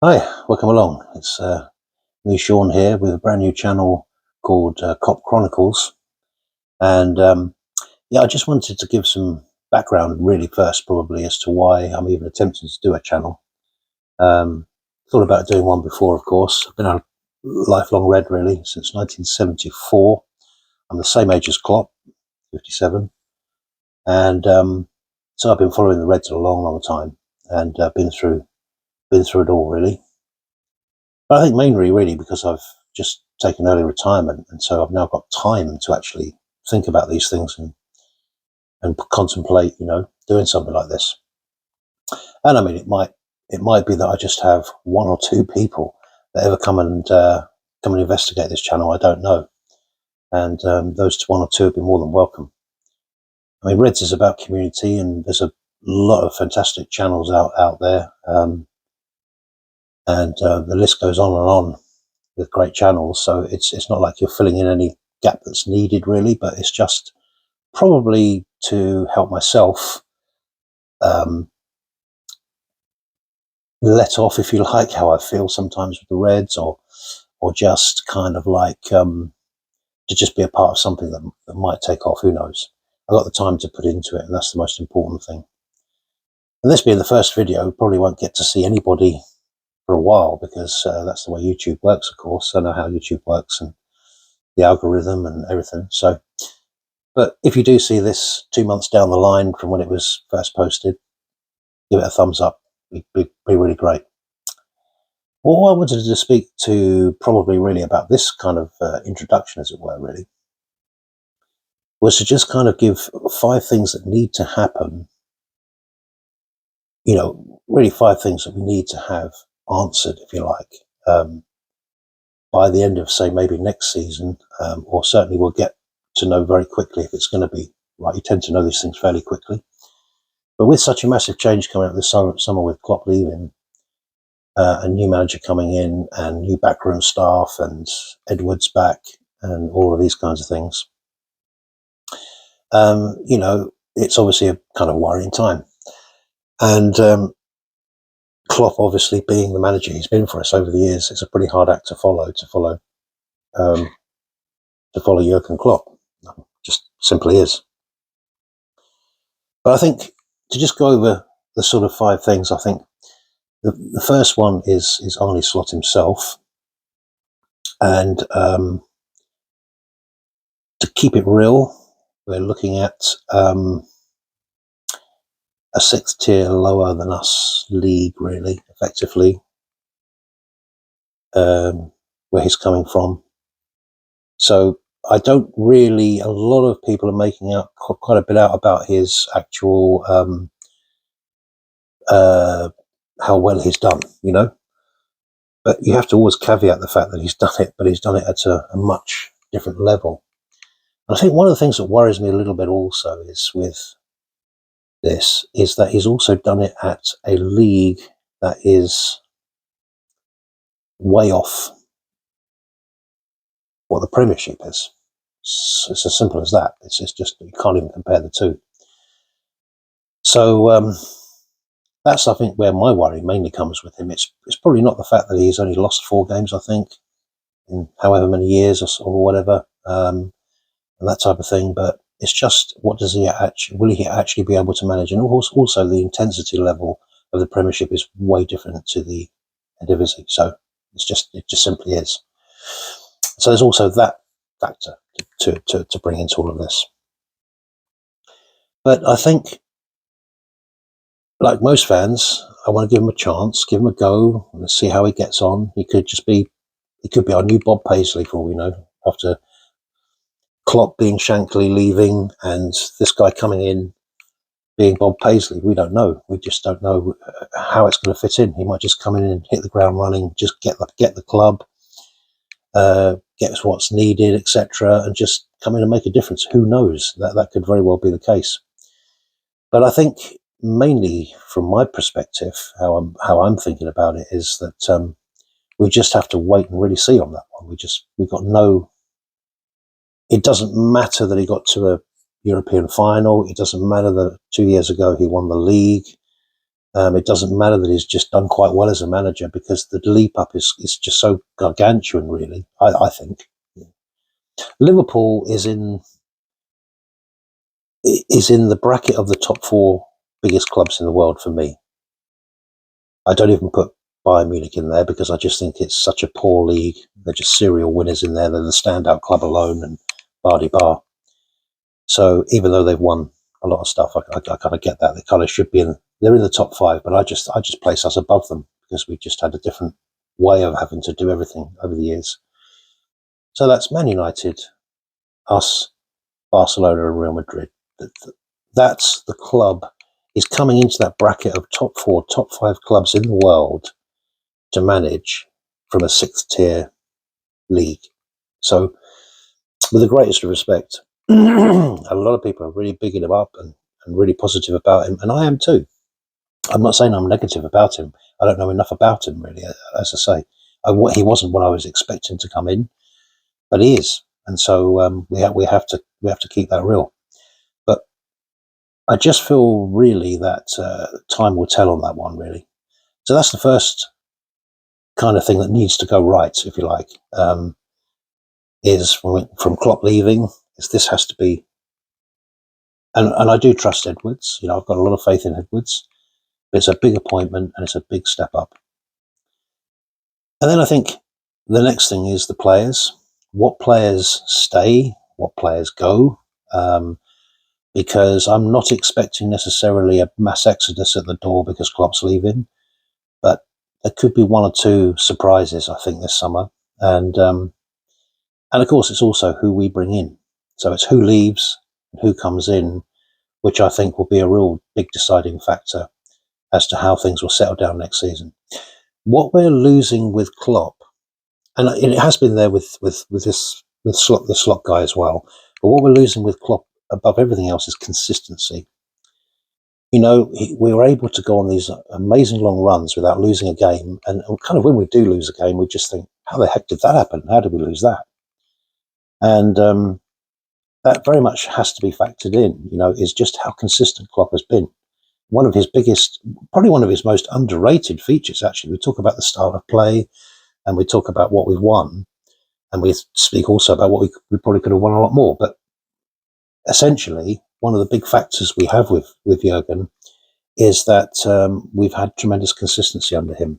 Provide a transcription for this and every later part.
Hi, welcome along. It's me, Sean, here with a brand new channel called Cop Chronicles. And yeah, I just wanted to give some background, really, first, probably, as to why I'm even attempting to do a channel. Thought about doing one before, of course. I've been a lifelong Red, really, since 1974. I'm the same age as Klopp, 57. And so I've been following the Reds a long, long time and been through it all, really. But I think mainly really because I've just taken early retirement, and so I've now got time to actually think about these things and contemplate, doing something like this. And I mean, it might be that I just have one or two people that ever come and investigate this channel. I don't know, and those one or two have been more than welcome. I mean, Reds is about community, and there's a lot of fantastic channels out there, and the list goes on and on with great channels. So it's not like you're filling in any gap that's needed, really, but it's just probably to help myself um, let off, if you like, how I feel sometimes with the Reds, or just kind of like to just be a part of something that might take off. Who knows? I got the time to put into it, and that's the most important thing. And this being the first video, probably won't get to see anybody for a while because that's the way YouTube works. Of course, I know how YouTube works and the algorithm and everything. So, but if you do see this 2 months down the line from when it was first posted, give it a thumbs up. Be really great. What I wanted to speak to probably really about this kind of introduction, as it were, really, was to just kind of give 5 things that need to happen, really 5 things that we need to have answered, if you like, by the end of, say, maybe next season, or certainly we'll get to know very quickly if it's going to be right. You tend to know these things fairly quickly. But with such a massive change coming up this summer with Klopp leaving, a new manager coming in, and new backroom staff, and Edwards back, and all of these kinds of things, it's obviously a kind of worrying time. And Klopp, obviously being the manager he's been for us over the years, it's a pretty hard act to follow. Um, to follow Jurgen Klopp, just simply is. But I think to just go over the sort of 5 things, I think the first one is Arne Slot himself, and to keep it real, we're looking at a 6th tier lower than us league, really, effectively, where he's coming from. So I don't really, a lot of people are making out quite a bit out about his actual, how well he's done, but you have to always caveat the fact that he's done it, but he's done it at a much different level. And I think one of the things that worries me a little bit also is with this is that he's also done it at a league that is way off what the Premiership is. It's as simple as that. It's just you can't even compare the two. So that's, I think, where my worry mainly comes with him. It's probably not the fact that he's only lost 4 games, I think, in however many years or whatever, and that type of thing. But it's just, what does he actually, will he actually be able to manage? And also the intensity level of the Premiership is way different to the Eredivisie. So it just simply is. So there's also that factor to bring into all of this. But I think, like most fans, I want to give him a chance, give him a go, and see how he gets on. He could be our new Bob Paisley, for all we know, after Klopp being Shankly leaving and this guy coming in being Bob Paisley. We don't know. We just don't know how it's going to fit in. He might just come in and hit the ground running, just get the club, get what's needed, etc., and just come in and make a difference. Who knows? That could very well be the case. But I think mainly from my perspective, how I'm thinking about it is that we just have to wait and really see on that one. We've got no. It doesn't matter that he got to a European final. It doesn't matter that 2 years ago he won the league. It doesn't matter that he's just done quite well as a manager, because the leap up is just so gargantuan, really, I think. Liverpool is in the bracket of the top 4 biggest clubs in the world for me. I don't even put Bayern Munich in there because I just think it's such a poor league. They're just serial winners in there. They're the standout club alone, and bar. So even though they've won a lot of stuff, I kind of get that. They kind of should be in. They're in the top 5, but I just place us above them because we just had a different way of having to do everything over the years. So that's Man United, us, Barcelona, and Real Madrid. That's the club is coming into that bracket of top 4, top 5 clubs in the world to manage from a 6th tier league. So, with the greatest of respect, a lot of people are really bigging him up and really positive about him, and I am too. I'm not saying I'm negative about him. I don't know enough about him, really. As I say, he wasn't what I was expecting to come in, but he is, and so we have to keep that real. But I just feel really that time will tell on that one, really. So that's the first kind of thing that needs to go right, if you like. Is from Klopp leaving. This has to be, and I do trust Edwards. I've got a lot of faith in Edwards. But it's a big appointment and it's a big step up. And then I think the next thing is the players. What players stay? What players go? Because I'm not expecting necessarily a mass exodus at the door because Klopp's leaving, but there could be 1 or 2 surprises, I think, this summer. And of course, it's also who we bring in. So it's who leaves and who comes in, which I think will be a real big deciding factor as to how things will settle down next season. What we're losing with Klopp, and it has been there with the slot guy as well, but what we're losing with Klopp above everything else is consistency. We were able to go on these amazing long runs without losing a game, and kind of when we do lose a game, we just think, how the heck did that happen? How did we lose that? And that very much has to be factored in, is just how consistent Klopp has been. One of his biggest, probably one of his most underrated features, actually. We talk about the style of play, and we talk about what we've won, and we speak also about what we probably could have won a lot more. But essentially, one of the big factors we have with Jurgen is that we've had tremendous consistency under him.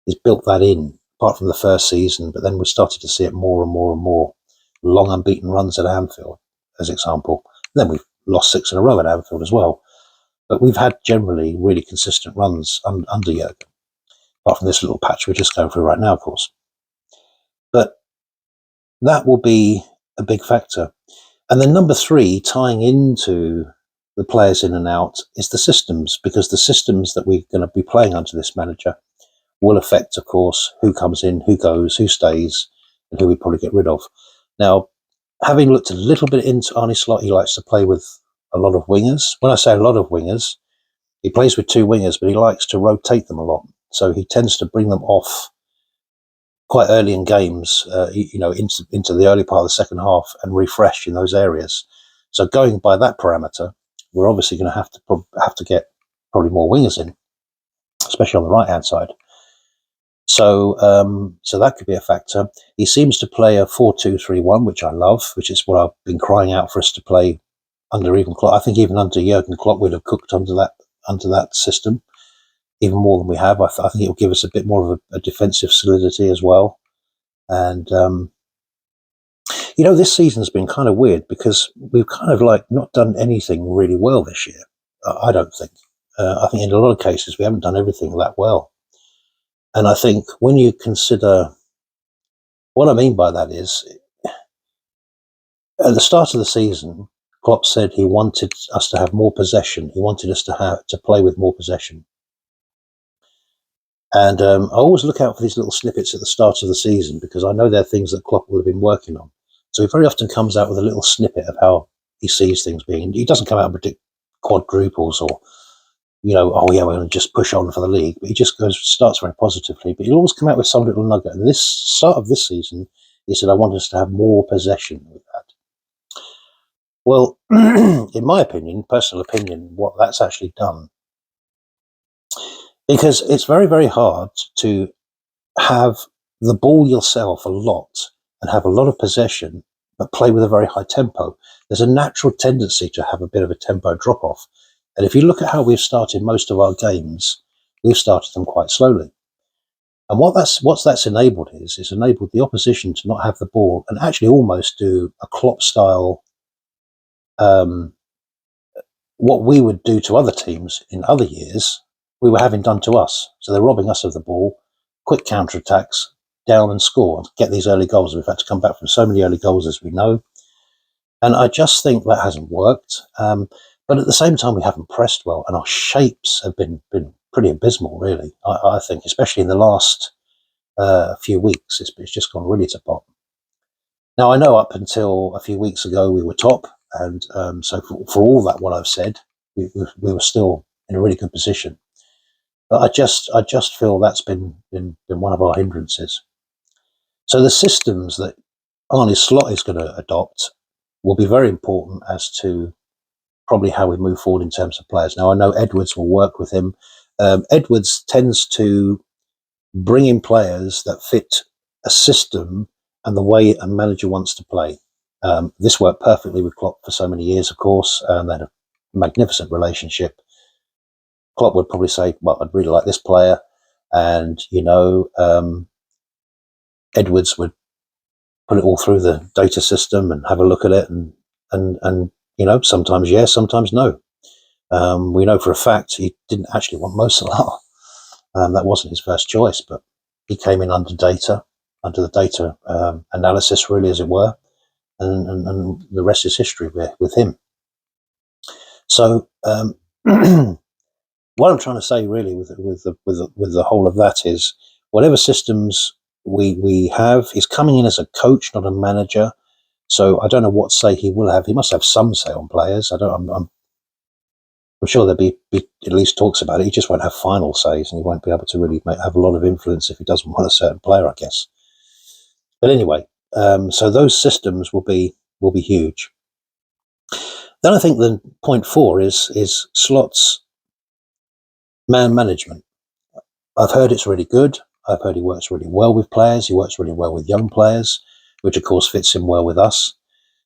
He's built that in, apart from the first season, but then we started to see it more and more and more. Long unbeaten runs at Anfield, as example. Then we've lost 6 in a row at Anfield as well. But we've had generally really consistent runs under Jurgen, apart from this little patch we're just going through right now, of course. But that will be a big factor. And then number 3, tying into the players in and out, is the systems, because the systems that we're going to be playing under this manager will affect, of course, who comes in, who goes, who stays, and who we probably get rid of. Now, having looked a little bit into Arne Slot, he likes to play with a lot of wingers. When I say a lot of wingers, he plays with 2 wingers, but he likes to rotate them a lot. So he tends to bring them off quite early in games, into the early part of the second half and refresh in those areas. So going by that parameter, we're obviously going to have to get probably more wingers in, especially on the right-hand side. So that could be a factor. He seems to play a 4-2-3-1, which I love, which is what I've been crying out for us to play under even Klopp. I think even under Jurgen Klopp we'd have cooked under that system even more than we have. I think it will give us a bit more of a defensive solidity as well. And this season's been kind of weird because we've kind of like not done anything really well this year. I don't think. I think in a lot of cases we haven't done everything that well. And I think when you consider, what I mean by that is, at the start of the season, Klopp said he wanted us to have more possession. He wanted us to play with more possession. And I always look out for these little snippets at the start of the season because I know they're things that Klopp will have been working on. So he very often comes out with a little snippet of how he sees things being. He doesn't come out and predict quadruples or, oh yeah, we're going to just push on for the league. But he just starts very positively. But he'll always come out with some little nugget. And this start of this season, he said, I want us to have more possession with that. Well, in my opinion, personal opinion, what that's actually done because it's very, very hard to have the ball yourself a lot and have a lot of possession, but play with a very high tempo. There's a natural tendency to have a bit of a tempo drop off. And if you look at how we've started most of our games, we've started them quite slowly. And what that's enabled is enabled the opposition to not have the ball and actually almost do a Klopp style, um, what we would do to other teams in other years, we were having done to us. So they're robbing us of the ball, quick counterattacks, down and score, and get these early goals. We've had to come back from so many early goals, as we know. And I just think that hasn't worked. But at the same time, we haven't pressed well, and our shapes have been pretty abysmal, really. I think, especially in the last few weeks, it's just gone really to pot. Now, I know up until a few weeks ago we were top, and so for all that, what I've said, we were still in a really good position. But I just feel that's been one of our hindrances. So the systems that Arne Slot is going to adopt will be very important as to probably how we move forward in terms of players. Now, I know Edwards will work with him. Edwards tends to bring in players that fit a system and the way a manager wants to play. This worked perfectly with Klopp for so many years, of course, and they had a magnificent relationship. Klopp would probably say, well, I'd really like this player. And, Edwards would put it all through the data system and have a look at it. And sometimes yes, sometimes no. We know for a fact he didn't actually want Mo Salah. That wasn't his first choice, but he came in under the data analysis, really, as it were, and the rest is history with him. So what I'm trying to say, really, with the whole of that is, whatever systems we have, he's coming in as a coach, not a manager. So I don't know what say he will have. He must have some say on players. I'm sure there'll be at least talks about it. He just won't have final says, and he won't be able to really have a lot of influence if he doesn't want a certain player, I guess. But anyway, so those systems will be huge. Then I think the point 4 is Slot's man management. I've heard it's really good. I've heard he works really well with players. He works really well with young players, which of course fits in well with us.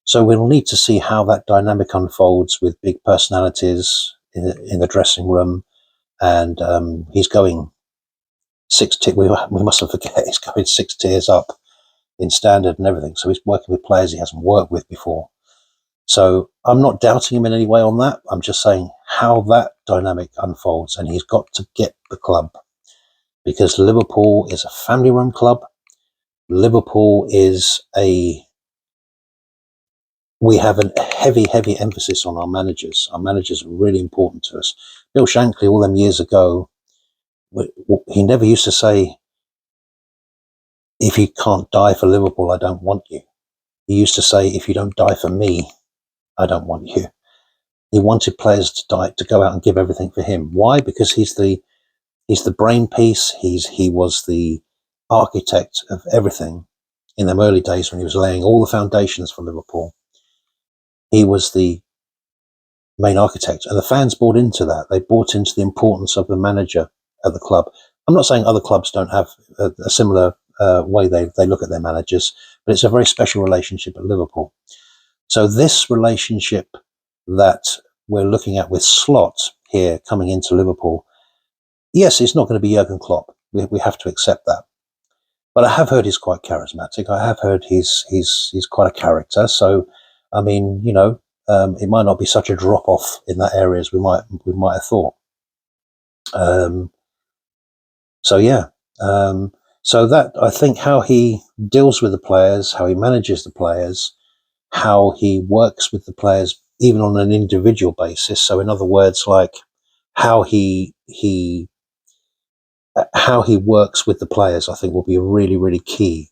So we'll need to see how that dynamic unfolds with big personalities in the dressing room. And he's going we mustn't forget, he's going 6 tiers up in standard and everything. So he's working with players he hasn't worked with before. So I'm not doubting him in any way on that. I'm just saying how that dynamic unfolds, and he's got to get the club, because Liverpool is a family-run club. Liverpool is we have a heavy emphasis on our managers. Our managers are really important to us. Bill Shankly, all them years ago, he never used to say, if you can't die for Liverpool, I don't want you. He used to say, if you don't die for me, I don't want you. He wanted players to go out and give everything for him. Why? Because he's the brain piece. He was the architect of everything in them early days when he was laying all the foundations for Liverpool. He was the main architect, and the fans bought into that. They bought into the importance of the manager at the club. I'm not saying other clubs don't have a similar way they look at their managers, but it's a very special relationship at Liverpool. So this relationship that we're looking at with Slot here coming into Liverpool, yes, it's not going to be Jurgen Klopp. We have to accept that. But I have heard he's quite charismatic. I have heard he's quite a character. So, I mean, it might not be such a drop off in that area as we might have thought. So yeah. So that, I think, how he deals with the players, how he manages the players, how he works with the players, even on an individual basis. So, in other words, like how he works with the players, I think, will be really, really key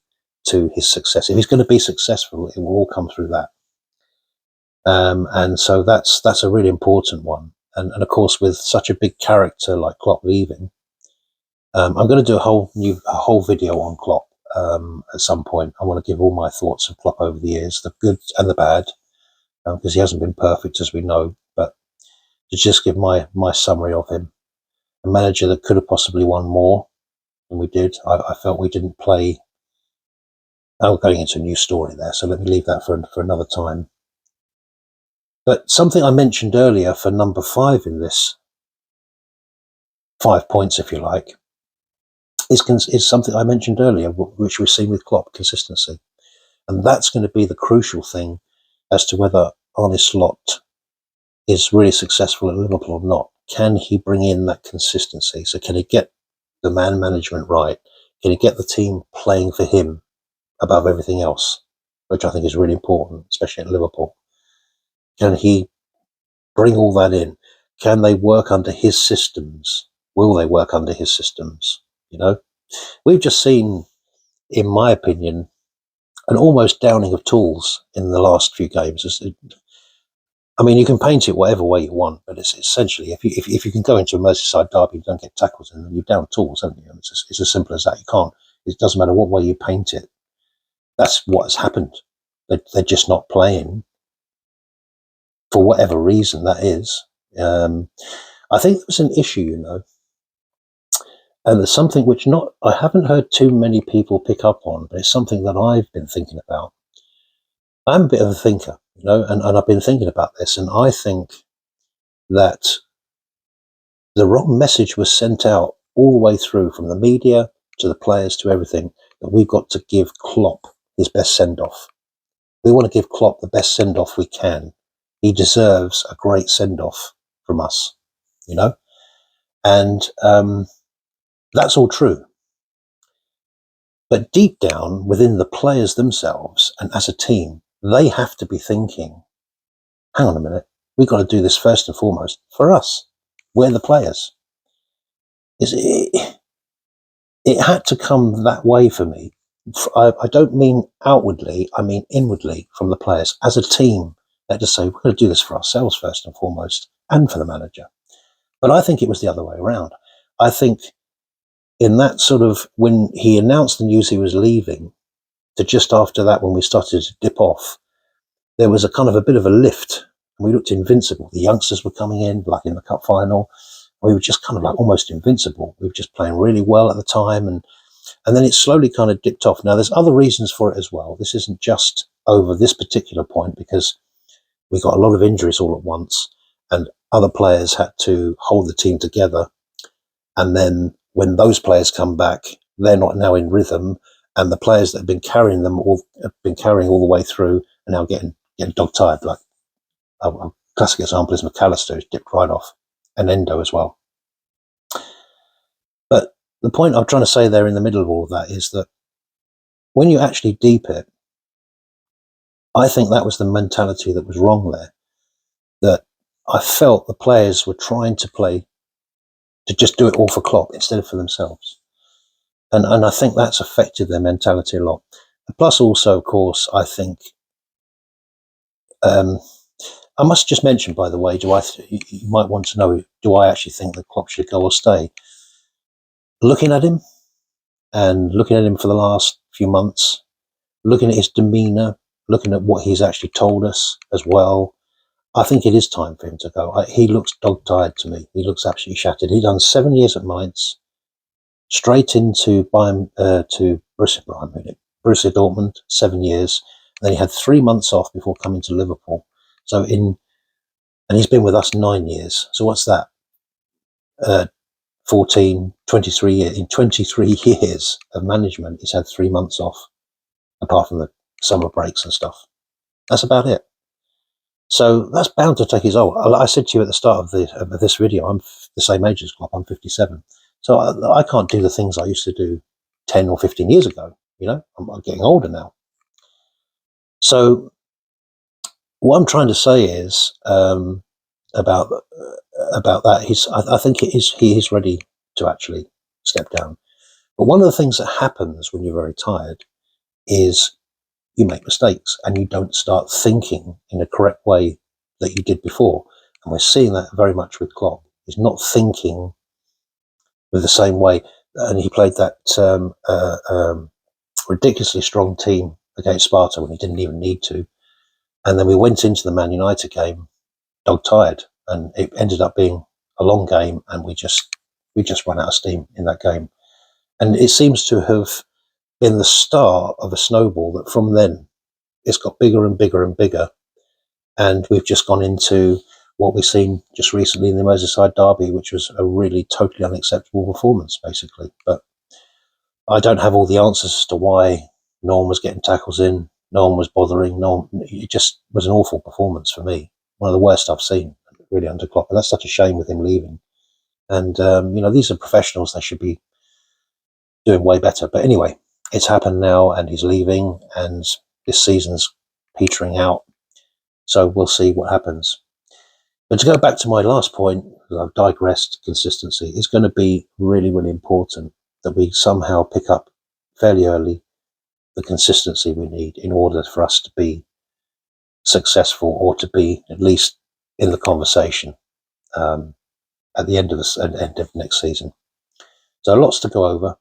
to his success. If he's going to be successful, it will all come through that. And so that's a really important one. And of course, with such a big character like Klopp leaving, I'm going to do a whole video on Klopp at some point. I want to give all my thoughts of Klopp over the years, the good and the bad, because he hasn't been perfect, as we know, but to just give my summary of him. a manager that could have possibly won more than we did. I felt we didn't play. I'm going into a new story there, so let me leave that for another time. But something I mentioned earlier for number 5 in this 5 points, if you like, is something I mentioned earlier, which we've seen with Klopp: consistency. And that's going to be the crucial thing as to whether Arne Slot is really successful at Liverpool or not. Can he bring in that consistency? So can he get the man management right? Can he get the team playing for him above everything else, which I think is really important, especially at Liverpool? Can he bring all that in? Can they work under his systems? Will they work under his systems? You know, we've just seen, in my opinion, an almost downing of tools in the last few games. I mean, you can paint it whatever way you want, but it's essentially, if you can go into a Merseyside derby and don't get tackles in, then you're down tools, haven't you? It's as simple as that. You can't. It doesn't matter what way you paint it. That's what has happened. They're just not playing for whatever reason that is. I think there was an issue, you know, and there's something which I haven't heard too many people pick up on, but it's something that I've been thinking about. I'm a bit of a thinker, you know, and I've been thinking about this, and I think that the wrong message was sent out all the way through, from the media to the players to everything, that we've got to give Klopp his best send-off. We want to give Klopp the best send-off we can. He deserves a great send-off from us, you know? And that's all true. But deep down within the players themselves and as a team, they have to be thinking, hang on a minute, we've got to do this first and foremost for us. We're the players. It had to come that way for me. I don't mean outwardly, I mean inwardly, from the players as a team. They just say, we're going to do this for ourselves first and foremost, and for the manager. But I think it was the other way around. I think in that sort of, when he announced the news he was leaving, to just after that, when we started to dip off, there was a kind of a bit of a lift. We looked invincible. The youngsters were coming in, like in the cup final. We were just kind of like almost invincible. We were just playing really well at the time. And then it slowly kind of dipped off. Now, there's other reasons for it as well. This isn't just over this particular point, because we got a lot of injuries all at once, and other players had to hold the team together. And then when those players come back, they're not now in rhythm, and the players that have been carrying them have been carrying all the way through are now getting dog-tired. Like a classic example is McAllister, who's dipped right off, and Endo as well. But the point I'm trying to say there in the middle of all of that is that when you actually deep it, I think that was the mentality that was wrong there. That I felt the players were trying to play to just do it all for Klopp instead of for themselves. And I think that's affected their mentality a lot. Plus also, of course, I think, I must just mention, by the way, you might want to know, do I actually think that Klopp should go or stay? Looking at him for the last few months, looking at his demeanour, looking at what he's actually told us as well, I think it is time for him to go. He looks dog-tired to me. He looks absolutely shattered. He'd done 7 years at Mainz, straight into to Borussia Dortmund, 7 years. Then he had 3 months off before coming to Liverpool. And he's been with us 9 years. So what's that? 23 years. In 23 years of management, he's had 3 months off, apart from the summer breaks and stuff. That's about it. So that's bound to take his toll. I said to you at the start of this video, I'm the same age as Klopp. I'm 57. So I can't do the things I used to do 10 or 15 years ago. You know, I'm getting older now. So what I'm trying to say is about that. I think he is ready to actually step down. But one of the things that happens when you're very tired is you make mistakes and you don't start thinking in the correct way that you did before. And we're seeing that very much with Klopp. He's not thinking with the same way. And he played that ridiculously strong team against Sparta when he didn't even need to. And then we went into the Man United game dog-tired, and it ended up being a long game, and we just we just run out of steam in that game. And it seems to have been the start of a snowball that from then it's got bigger and bigger and bigger. And we've just gone into what we've seen just recently in the Merseyside derby, which was a really totally unacceptable performance, basically. But I don't have all the answers as to why no one was getting tackles in, no one was bothering, it just was an awful performance for me. One of the worst I've seen, really, under Klopp. And that's such a shame with him leaving. And, these are professionals, they should be doing way better. But anyway, it's happened now and he's leaving and this season's petering out. So we'll see what happens. But to go back to my last point, I've digressed, consistency is going to be really, really important that we somehow pick up fairly early the consistency we need in order for us to be successful or to be at least in the conversation at the end of next season. So lots to go over,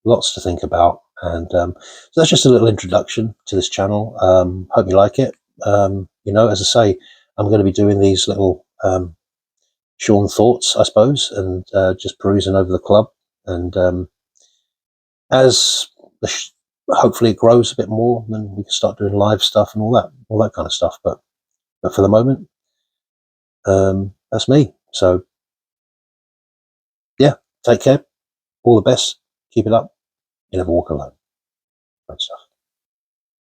lots to think about. And so that's just a little introduction to this channel. Hope you like it. As I say, I'm going to be doing these little Sean thoughts, I suppose, and just perusing over the club. And as hopefully it grows a bit more, then we can start doing live stuff and all that kind of stuff. But for the moment, that's me. So yeah, take care. All the best. Keep it up. You never walk alone. Great stuff.